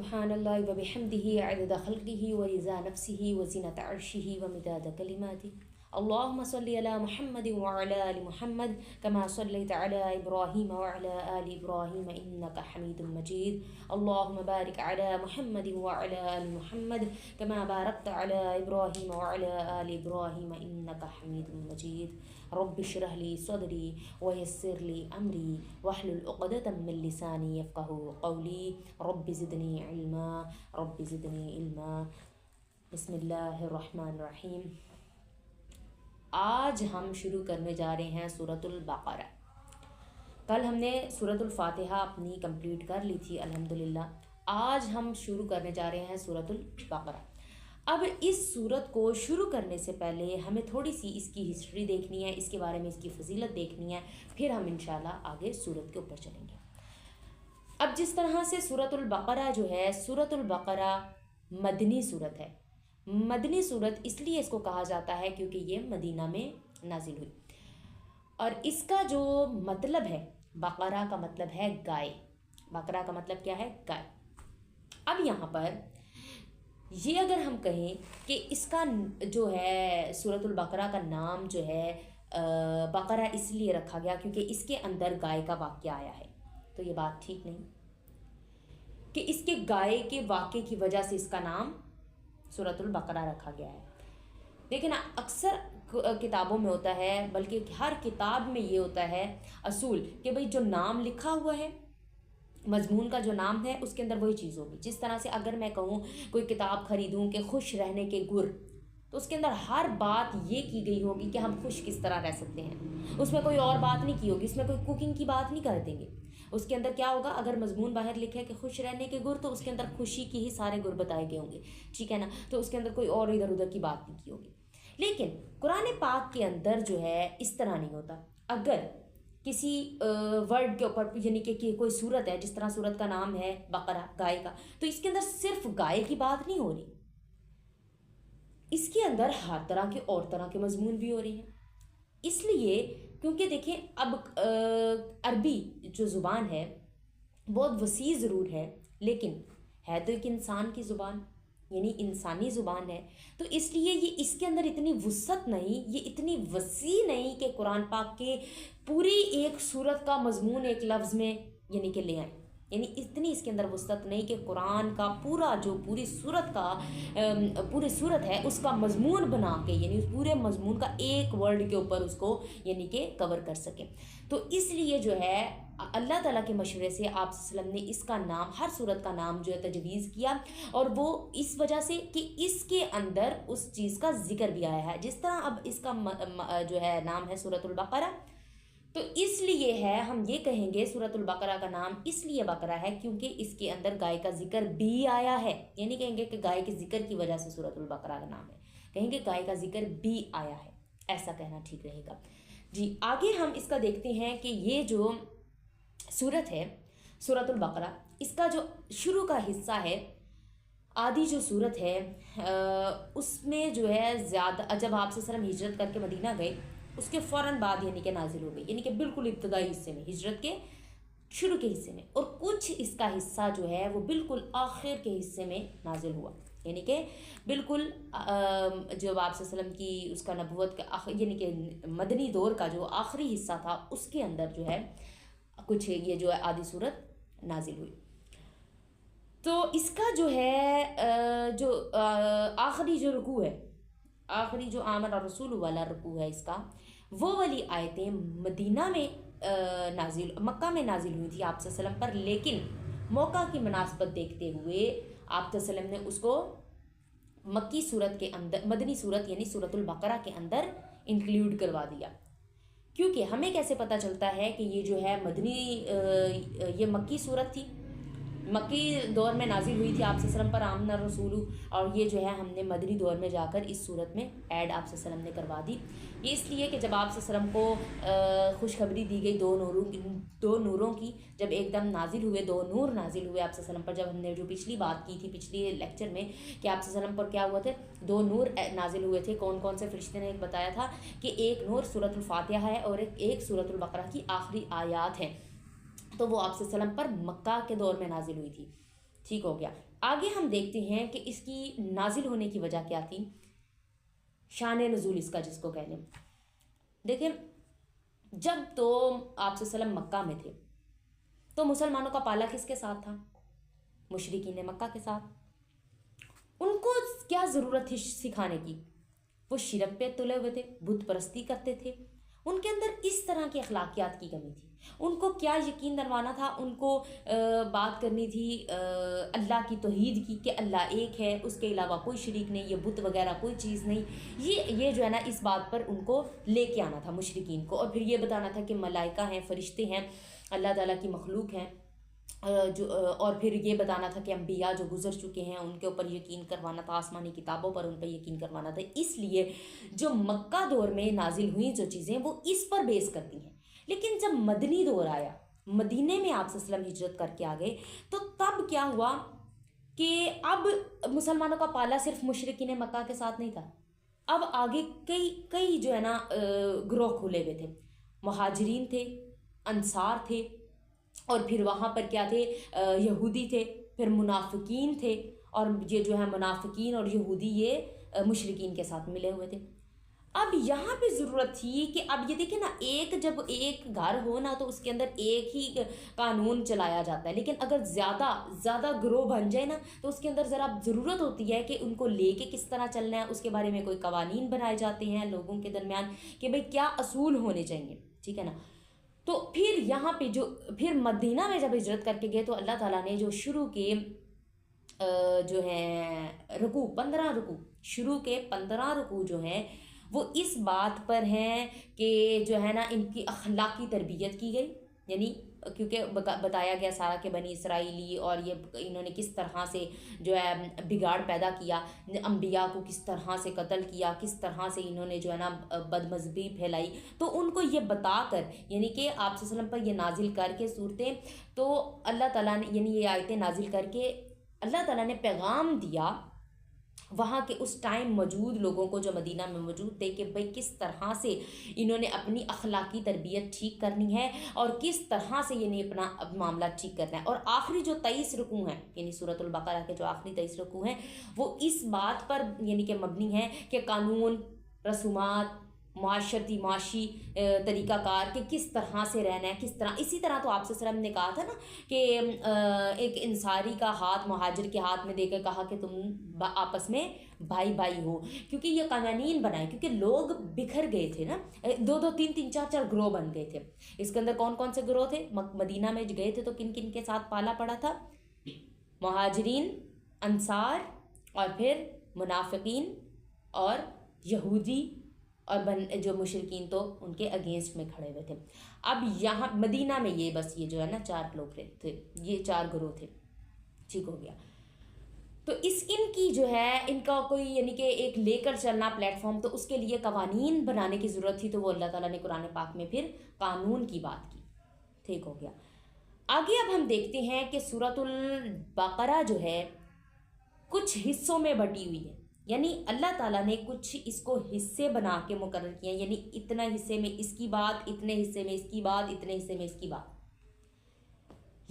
सुब्हानल्लाहि व बिहम्दिही अदद खल्क़िही व रिज़ा नफ्सिही व ज़ीनत अर्शिही व मिदाद कलिमातिही। अल्लाहुम्मा सल्लि अला मुहम्मदिन व अला आलि मुहम्मद कमा सल्लैता अला इब्राहीम व अला आलि इब्राहीम इन्नका हमीदुम मजीद। अल्लाहुम्मा बारिक अला मुहम्मदिन व अला आलि मुहम्मद कमा बारकता अला इब्राहीम व अला आलि इब्राहीम इन्नका हमीदुम मजीद। रब्बि इश्रह ली सदरी व यस्सिर ली अमरी वहलुल उक़दतम मिन लिसानी यफ़क़हू क़ौली। Rabbi ज़िदनी इल्मा, rabbi ज़िदनी इल्मा। बिस्मिल्लाहिर्रहमानिर्रहीम। आज हम शुरू करने जा रहे हैं सूरतुल बक़रा। कल हमने सूरतुल फ़ातिहा अपनी कंप्लीट कर ली थी अल्हम्दुलिल्लाह। आज हम शुरू करने जा रहे हैं सूरतुल बक़रा। अब इस सूरत को शुरू करने से पहले हमें थोड़ी सी इसकी हिस्ट्री देखनी है, इसके बारे में इसकी फजीलत देखनी है, फिर हम इंशाल्लाह आगे सूरत के ऊपर चलेंगे। अब जिस तरह से सूरतुल बक़रा जो है, सूरतुल बक़रा मदनी सूरत है। मदनी सूरत इसलिए इसको कहा जाता है क्योंकि ये मदीना में नाजिल हुई। और इसका जो मतलब है, बक़रा का मतलब है गाय। बक़रा का मतलब क्या है? गाय। अब यहाँ पर ये अगर हम कहें कि इसका जो है सूरतुल बक़रा का नाम जो है बक़रा इसलिए रखा गया क्योंकि इसके अंदर गाय का वाक़या आया है, तो ये बात ठीक नहीं कि इसके गाय के वाक़े की वजह से इसका नाम सूरतुल बक़रा रखा गया है। लेकिन अक्सर किताबों में होता है, बल्कि हर किताब में ये होता है असूल कि भाई जो नाम लिखा हुआ है, मजमून का जो नाम है, उसके अंदर वही चीज़ होगी। जिस तरह से अगर मैं कहूँ कोई किताब खरीदूँ कि खुश रहने के गुर, तो उसके अंदर हर बात ये की गई होगी कि हम खुश किस तरह रह सकते हैं। उसमें कोई और बात नहीं की होगी, इसमें कोई कुकिंग की बात नहीं कर देंगे। उसके अंदर क्या होगा, अगर मजमून बाहर लिखे कि खुश रहने के गुर, तो उसके अंदर खुशी की ही सारे गुर बताए गए होंगे, ठीक है ना। तो उसके अंदर कोई और इधर उधर की बात नहीं की होगी। लेकिन कुरान पाक के अंदर जो है इस तरह नहीं होता। अगर किसी वर्ड के ऊपर यानी कि कोई सूरत है, जिस तरह सूरत का नाम है बक़रा, गाय का, तो इसके अंदर सिर्फ गाय की बात नहीं हो रही, इसके अंदर हर तरह के और तरह के मजमून भी हो रही हैं। इसलिए क्योंकि देखें, अब अरबी जो ज़ुबान है बहुत वसी ज़रूर है, लेकिन है तो एक इंसान की ज़ुबान, यानी इंसानी ज़ुबान है। तो इसलिए ये इसके अंदर इतनी वुसअत नहीं, ये इतनी वसी नहीं कि कुरान पाक के पूरी एक सूरत का मजमून एक लफ्ज़ में यानी कि ले आए। यानी इतनी इसके अंदर वुसअत नहीं कि कुरान का पूरा जो पूरी सूरत है उसका मजमून बना के, यानी उस पूरे मजमून का एक वर्ड के ऊपर उसको यानी कि कवर कर सके। तो इसलिए जो है अल्लाह ताला के मशवरे से आप सल्लम ने इसका नाम, हर सूरत का नाम जो है तजवीज़ किया, और वो इस वजह से कि इसके अंदर उस चीज़ का जिक्र भी आया है। जिस तरह अब इसका जो है नाम है सूरतुल बक़रा, तो इसलिए है हम ये कहेंगे सूरतुल बक़रा का नाम इसलिए बक़रा है क्योंकि इसके अंदर गाय का जिक्र भी आया है। ये नहीं कहेंगे कि गाय के जिक्र की वजह से सूरतुल बक़रा का नाम है, कहेंगे गाय का जिक्र भी आया है, ऐसा कहना ठीक रहेगा जी। आगे हम इसका देखते हैं कि ये जो सूरत है सूरतुल बक़रा, इसका जो शुरू का हिस्सा है, आदि जो सूरत है उसमें जो है ज़्यादा, जब आप सल्लम हिजरत करके मदीना गए उसके फ़ौरन बाद यानी कि नाजिल हो गई, यानी कि बिल्कुल इब्तदाई हिस्से में, हिजरत के शुरू के हिस्से में। और कुछ इसका हिस्सा जो है वो बिल्कुल आखिर के हिस्से में नाजिल हुआ, यानी कि बिल्कुल जब आप सल्लम की उसका नबूवत का यानी कि मदनी दौर का जो आखिरी हिस्सा था, उसके अंदर जो है कुछ ये जो है आदि सूरत नाजिल हुई। तो इसका जो है जो आखिरी जो रुकू है, आखिरी जो आमन और रसूल वाला रुकू है इसका, वो वाली आयतें मदीना में नाजिल, मक्का में नाजिल हुई थी आप सल्लम पर, लेकिन मौका की मुनासबत देखते हुए आप सल्लम ने उसको मक्की सूरत के अंदर, मदनी सूरत यानी सूरतुल बक़रा के अंदर इंक्लूड करवा दिया। क्योंकि हमें कैसे पता चलता है कि ये जो है मदनी ये मक्की सूरत थी, मक्की दौर में नाजिल हुई थी आप सल्लम पर आमना रसूलू, और ये जो है हमने मदनी दौर में जाकर इस सूरत में ऐड आप सल्लम ने करवा दी। ये इसलिए कि जब आप सल्लम को खुशखबरी दी गई दो नूरों की, जब एकदम नाजिल हुए, दो नूर नाजिल हुए आप सल्लम पर, जब हमने जो पिछली बात की थी पिछली लेक्चर में कि आप सल्लम पर क्या हुआ थे, दो नूर नाजिल हुए थे। कौन कौन से फरिश्ते ने बताया था कि एक नूर सूरतुल फ़ातिहा है और एक सूरतुल बक़रा की आखिरी आयात है, तो वो आप सल्लम पर मक्का के दौर में नाजिल हुई थी, ठीक हो गया। आगे हम देखते हैं कि इसकी नाजिल होने की वजह क्या थी, शान नज़ूल इसका जिसको कह लें। देखें, जब तो आप सल्लम मक्का में थे तो मुसलमानों का पाला किसके साथ था? मुशरिकीन मक्का के साथ। उनको क्या ज़रूरत थी सिखाने की? वो शिरक पे तुले हुए थे, बुत परस्ती करते थे, उनके अंदर इस तरह की अखलाकियात की कमी थी। उनको क्या यकीन दिलवाना था? उनको बात करनी थी अल्लाह की तौहीद की, कि अल्लाह एक है, उसके अलावा कोई शरीक नहीं, ये बुत वगैरह कोई चीज़ नहीं। ये जो है ना, इस बात पर उनको लेके आना था मुशरिकीन को। और फिर ये बताना था कि मलाइका हैं, फरिश्ते हैं, अल्लाह ताला की मखलूक हैं, और फिर ये बताना था कि अम्बिया जो गुजर चुके हैं उनके ऊपर यकीन करवाना था, आसमानी किताबों पर उन पर यकीन करवाना था। इसलिए जो मक्का दौर में नाजिल हुई जो चीज़ें वो इस पर बेस करती हैं। लेकिन जब मदनी दौर आया, मदीने में आप सल्लम हिजरत करके आ गए, तो तब क्या हुआ कि अब मुसलमानों का पाला सिर्फ मुशरिकीन मक्का के साथ नहीं था। अब आगे कई कई जो है ना ग्रोह खुले हुए थे। मुहाजिरीन थे, अंसार थे, और फिर वहाँ पर क्या थे, यहूदी थे, फिर मुनाफिकीन थे, और ये जो है मुनाफिकीन और यहूदी ये मुशरिकीन के साथ मिले हुए थे। अब यहाँ पे ज़रूरत थी कि अब ये देखिए ना, जब एक घर हो ना तो उसके अंदर एक ही कानून चलाया जाता है, लेकिन अगर ज़्यादा ग्रोह बन जाए ना तो उसके अंदर ज़रा ज़रूरत होती है कि उनको लेके किस तरह चलना है, उसके बारे में कोई कवानीन बनाए जाते हैं लोगों के दरमियान कि भाई क्या असूल होने चाहिए, ठीक है ना। तो फिर यहाँ पे फिर मदीना में जब हिजरत करके गए तो अल्लाह ताला ने जो शुरू के जो है रुकू 15 रुकू, शुरू के 15 रुकू जो हैं वो इस बात पर हैं कि जो है ना इनकी अखलाकी तरबियत की गई। यानी क्योंकि बताया गया सारा कि बनी इसराइली और ये इन्होंने किस तरह से जो है बिगाड़ पैदा किया, अम्बिया को किस तरह से कत्ल किया, किस तरह से इन्होंने जो है ना बदमज़हबी फैलाई। तो उनको ये बताकर, यानी कि आप सल्लम पर ये नाजिल करके सूरतें, तो अल्लाह ताला ने यानी ये आयतें नाजिल करके अल्लाह ताला ने पैगाम दिया वहाँ के उस टाइम मौजूद लोगों को जो मदीना में मौजूद थे कि भाई किस तरह से इन्होंने अपनी अखलाकी तरबियत ठीक करनी है और किस तरह से यानी अपना मामला ठीक करना है। और आखिरी जो 23 रुकू हैं, यानी सूरतुल बकरा के जो आखिरी 23 रुकू हैं वो इस बात पर यानी कि मबनी है कि कानून, रसूमात, माशरती माशी तरीक़ाकार कि किस तरह से रहना है, किस तरह। इसी तरह तो आपसे सल्लम ने कहा था ना कि एक इंसारी का हाथ मुहाजिर के हाथ में देकर कहा कि तुम आपस में भाई भाई हो, क्योंकि ये कानून बनाए, क्योंकि लोग बिखर गए थे ना, 2-2, 3-3, 4-4 ग्रोह बन गए थे। इसके अंदर कौन कौन से ग्रोह थे? मदीना में गए थे तो किन किन के साथ पाला पड़ा था? मुहाजिरीन, अंसार, और फिर मुनाफिकीन और यहूदी, और जो मुशरिकीन तो उनके अगेंस्ट में खड़े हुए थे। अब यहाँ मदीना में ये बस ये जो है ना 4 लोग थे, ये 4 ग्रोह थे, ठीक हो गया। तो इनकी जो है इनका कोई यानी कि एक लेकर चलना प्लेटफॉर्म, तो उसके लिए कवानीन बनाने की ज़रूरत थी, तो वो अल्लाह ताला ने कुरान पाक में फिर कानून की बात की, ठीक हो गया। आगे अब हम देखते हैं कि सूरतुल बकरा जो है कुछ हिस्सों में बटी हुई है, यानी अल्लाह ताला ने कुछ इसको हिस्से बना के मुकर्रर किए हैं, यानी इतना हिस्से में इसकी बात, इतने हिस्से में इसकी बात, इतने हिस्से में इसकी बात।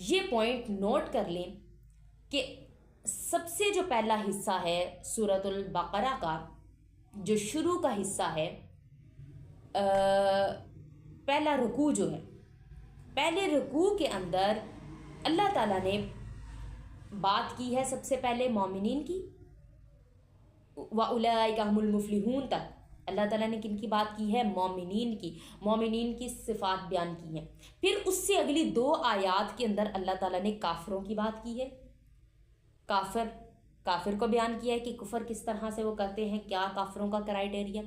ये पॉइंट नोट कर लें कि सबसे जो पहला हिस्सा है सूरतुल बकरा का, जो शुरू का हिस्सा है, पहला रुकू जो है, पहले रुकू के अंदर अल्लाह ताला ने बात की है सबसे पहले मोमिनीन की, व उलाइका हुमुल मुफ्लिहून तक अल्लाह ताला ने किन की बात की है? मोमिनीन की। मोमिनीन की सिफ़ात बयान की हैं। फिर उससे अगली 2 आयात के अंदर अल्लाह ताला ने काफिरों की बात की है, काफिर को बयान किया है कि कुफर किस तरह से वो करते हैं, क्या काफिरों का क्राइटेरिया।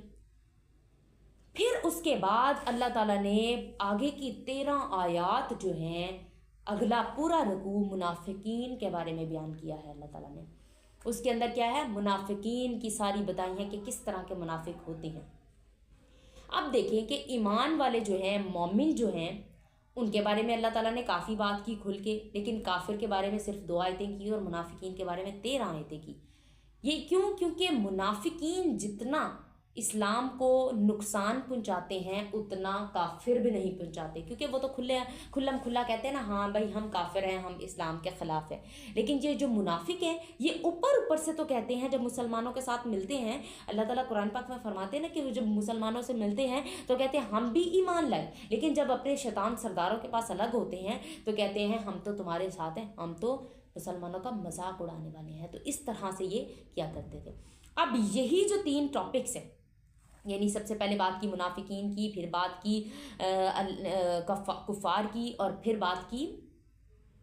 फिर उसके बाद अल्लाह ताला ने आगे की 13 आयात जो हैं, अगला पूरा रुकू मुनाफिकीन के बारे में बयान किया है अल्लाह ताला ने। उसके अंदर क्या है? मुनाफिकीन की सारी बताई हैं कि किस तरह के मुनाफिक होते हैं। अब देखें कि ईमान वाले जो हैं, मोमिन जो हैं, उनके बारे में अल्लाह ताला ने काफ़ी बात की खुल के, लेकिन काफिर के बारे में सिर्फ 2 आयतें की और मुनाफिकीन के बारे में 13 आयतें की। ये क्यों? क्योंकि मुनाफिकीन जितना اسلام کو نقصان پہنچاتے ہیں اتنا کافر بھی نہیں پہنچاتے، کیونکہ وہ تو کھلم کھلا کہتے ہیں نا ہاں بھائی ہم کافر ہیں، ہم اسلام کے خلاف ہیں. لیکن یہ جو منافق ہیں یہ اوپر سے تو کہتے ہیں، جب مسلمانوں کے ساتھ ملتے ہیں اللہ تعالیٰ قرآن پاک میں فرماتے ہیں نا کہ جب مسلمانوں سے ملتے ہیں تو کہتے ہیں ہم بھی ایمان لائے، لیکن جب اپنے شیطان سرداروں کے پاس الگ ہوتے ہیں تو کہتے ہیں ہم تو تمہارے ساتھ ہیں، ہم تو مسلمانوں کا مذاق اڑانے والے ہیں. تو اس طرح سے یہ کیا کرتے تھے. اب یہی جو 3 ٹاپکس ہیں، یعنی سب سے پہلے بات کی منافقین کی، پھر بات کی کفار کی، اور پھر بات کی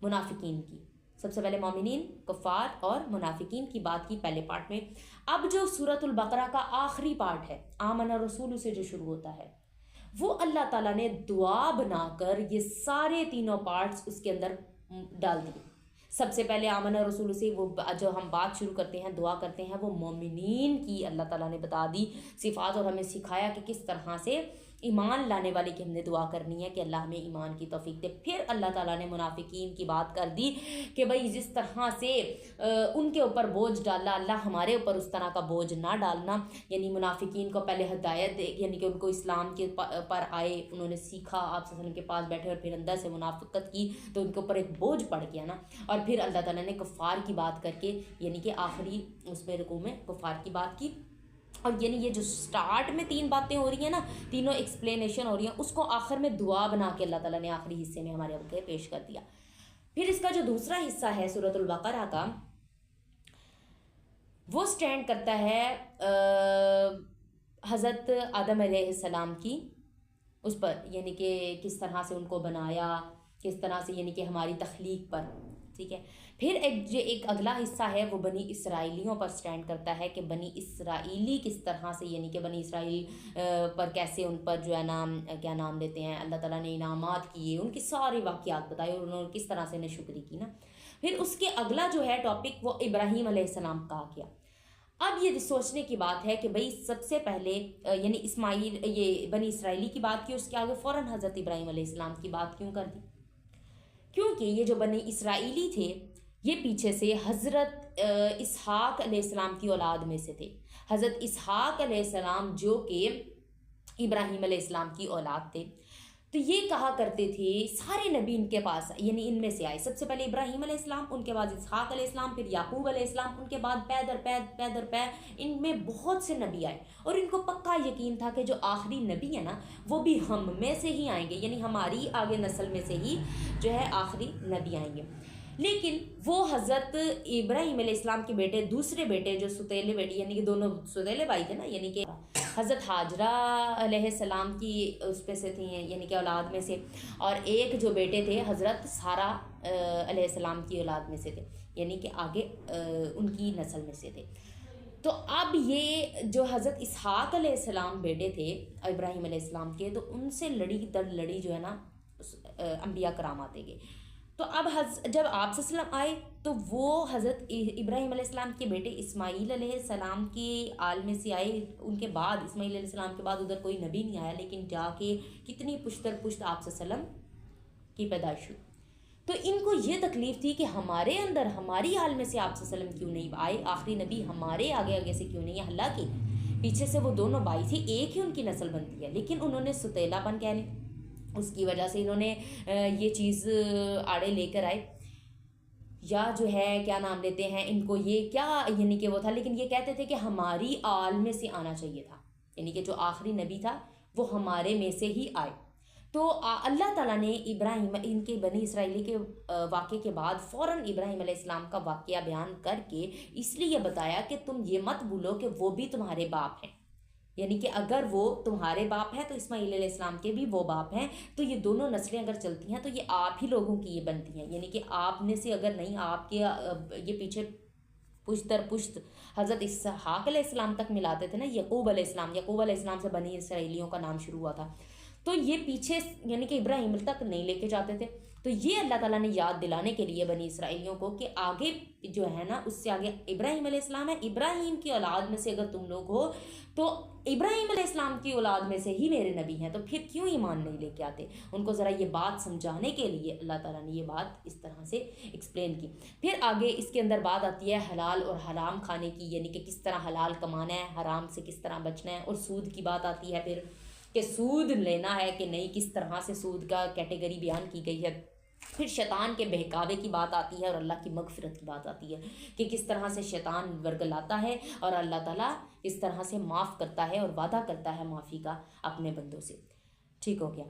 منافقین کی. سب سے پہلے مومنین، کفار اور منافقین کی بات کی پہلے پارٹ میں. اب جو سورۃ البقرہ کا آخری پارٹ ہے، آمن الرسول سے جو شروع ہوتا ہے، وہ اللہ تعالیٰ نے دعا بنا کر یہ سارے تینوں پارٹس اس کے اندر ڈال دیے. سب سے پہلے آمن رسول سے وہ جو ہم بات شروع کرتے ہیں، دعا کرتے ہیں، وہ مومنین کی اللہ تعالیٰ نے بتا دی صفات، اور ہمیں سکھایا کہ کس طرح سے ایمان لانے والے کی ہم نے دعا کرنی ہے کہ اللہ ہمیں ایمان کی توفیق دے. پھر اللہ تعالیٰ نے منافقین کی بات کر دی کہ بھائی جس طرح سے ان کے اوپر بوجھ ڈالا، اللہ ہمارے اوپر اس طرح کا بوجھ نہ ڈالنا. یعنی منافقین کو پہلے ہدایت دے، یعنی کہ ان کو اسلام کے پر آئے، انہوں نے سیکھا، آپ صلی اللہ علیہ وسلم کے پاس بیٹھے اور پھر اندر سے منافقت کی تو ان کے اوپر ایک بوجھ پڑ گیا نا. اور پھر اللہ تعالیٰ نے کفار کی بات کر کے، یعنی کہ آخری اس میں رکوع میں کفار کی بات کی. اور یعنی یہ جو سٹارٹ میں 3 باتیں ہو رہی ہیں نا، تینوں ایکسپلینیشن ہو رہی ہیں، اس کو آخر میں دعا بنا کے اللہ تعالیٰ نے آخری حصے میں ہمارے آگے پیش کر دیا. پھر اس کا جو دوسرا حصہ ہے سورۃ البقرہ کا، وہ سٹینڈ کرتا ہے حضرت آدم علیہ السلام کی اس پر، یعنی کہ کس طرح سے ان کو بنایا، کس طرح سے یعنی کہ ہماری تخلیق پر. ٹھیک ہے. پھر ایک اگلا حصہ ہے وہ بنی اسرائیلیوں پر سٹینڈ کرتا ہے کہ بنی اسرائیلی کس طرح سے، یعنی کہ بنی اسرائیل پر کیسے ان پر جو ہے نام کیا نام لیتے ہیں، اللہ تعالیٰ نے انعامات کیے، ان کی سارے واقعات بتائے اور انہوں نے کس طرح سے ناشکری کی نا. پھر اس کے اگلا جو ہے ٹاپک وہ ابراہیم علیہ السلام کا کیا. اب یہ سوچنے کی بات ہے کہ بھئی سب سے پہلے یعنی اسماعیل یہ بنی اسرائیلی کی بات کی، اس کے آگے فوراً حضرت ابراہیم علیہ السلام کی بات کیوں کر دی؟ کیونکہ یہ جو بنی اسرائیلی تھے یہ پیچھے سے حضرت اسحاق علیہ السلام کی اولاد میں سے تھے. حضرت اسحاق علیہ السلام جو کہ ابراہیم علیہ السلام کی اولاد تھے. تو یہ کہا کرتے تھے سارے نبی ان کے پاس، یعنی ان میں سے آئے. سب سے پہلے ابراہیم علیہ السلام، ان کے بعد اسحاق علیہ السلام، پھر یعقوب علیہ السلام، ان کے بعد پے در پے ان میں بہت سے نبی آئے. اور ان کو پکا یقین تھا کہ جو آخری نبی ہے نا وہ بھی ہم میں سے ہی آئیں گے، یعنی ہماری آگے نسل میں سے ہی جو ہے آخری نبی آئیں گے. لیکن وہ حضرت ابراہیم علیہ السلام کے بیٹے، دوسرے بیٹے جو ستیلے بیٹے، یعنی کہ دونوں ستیلے بھائی تھے نا، یعنی کہ حضرت حاجرہ علیہ السلام کی اس پہ سے تھیں، یعنی کہ اولاد میں سے، اور ایک جو بیٹے تھے حضرت سارہ علیہ السلام کی اولاد میں سے تھے، یعنی کہ آگے ان کی نسل میں سے تھے. تو اب یہ جو حضرت اسحاق علیہ السلام بیٹے تھے ابراہیم علیہ السلام کے، تو ان سے لڑی در لڑی جو ہے نا انبیاء کرام آتے گئے. تو اب جب آپ صلی اللہ علیہ وسلم آئے تو وہ حضرت ابراہیم علیہ السلام کے بیٹے اسماعیل علیہ السلام کے آل میں سے آئے. ان کے بعد اسماعیل علیہ السلام کے بعد ادھر کوئی نبی نہیں آیا، لیکن جا کے کتنی پشت پشت آپ صلی اللہ علیہ وسلم کی پیدائش ہوئی. تو ان کو یہ تکلیف تھی کہ ہمارے اندر ہماری آل میں سے آپ صلی اللہ علیہ وسلم کیوں نہیں آئے، آخری نبی ہمارے آگے سے کیوں نہیں ہے. حالانکہ پیچھے سے وہ دونوں بھائی تھے، ایک ہی ان کی نسل بنتی ہے، لیکن انہوں نے ستیلا پن کہہ لیں، اس کی وجہ سے انہوں نے یہ چیز آڑے لے کر آئے، یا جو ہے کیا نام لیتے ہیں ان کو یہ کیا یعنی کہ وہ تھا. لیکن یہ کہتے تھے کہ ہماری آل میں سے آنا چاہیے تھا، یعنی کہ جو آخری نبی تھا وہ ہمارے میں سے ہی آئے. تو اللہ تعالیٰ نے ابراہیم ان کے بنی اسرائیلی کے واقعے کے بعد فوراً ابراہیم علیہ السلام کا واقعہ بیان کر کے اس لیے بتایا کہ تم یہ مت بھولو کہ وہ بھی تمہارے باپ ہیں، یعنی کہ اگر وہ تمہارے باپ ہیں تو اسماعیل علیہ السلام کے بھی وہ باپ ہیں. تو یہ دونوں نسلیں اگر چلتی ہیں تو یہ آپ ہی لوگوں کی یہ بنتی ہیں، یعنی کہ آپ میں سے اگر نہیں، آپ کے یہ پیچھے پشت در پشت حضرت اسحاق علیہ السلام تک ملاتے تھے نا. یعقوب علیہ السلام سے بنی اسرائیلیوں کا نام شروع ہوا تھا. تو یہ پیچھے یعنی کہ ابراہیم تک نہیں لے کے جاتے تھے. تو یہ اللہ تعالیٰ نے یاد دلانے کے لیے بنی اسرائیلیوں کو کہ آگے جو ہے نا، اس سے آگے ابراہیم علیہ السلام ہے، ابراہیم کی اولاد میں سے اگر تم لوگ ہو تو ابراہیم علیہ السلام کی اولاد میں سے ہی میرے نبی ہیں، تو پھر کیوں ایمان نہیں لے کے آتے؟ ان کو ذرا یہ بات سمجھانے کے لیے اللہ تعالیٰ نے یہ بات اس طرح سے ایکسپلین کی۔ پھر آگے اس کے اندر بات آتی ہے حلال اور حرام کھانے کی، یعنی کہ کس طرح حلال کمانا ہے، حرام سے کس طرح بچنا ہے، اور سود کی بات آتی ہے پھر کہ سود لینا ہے کہ نہیں، کس طرح سے سود کا کیٹیگری بیان کی گئی ہے۔ پھر شیطان کے بہکاوے کی بات آتی ہے اور اللہ کی مغفرت کی بات آتی ہے کہ کس طرح سے شیطان ورگلاتا ہے اور اللہ تعالیٰ کس طرح سے معاف کرتا ہے اور وعدہ کرتا ہے معافی کا اپنے بندوں سے۔ ٹھیک ہو گیا۔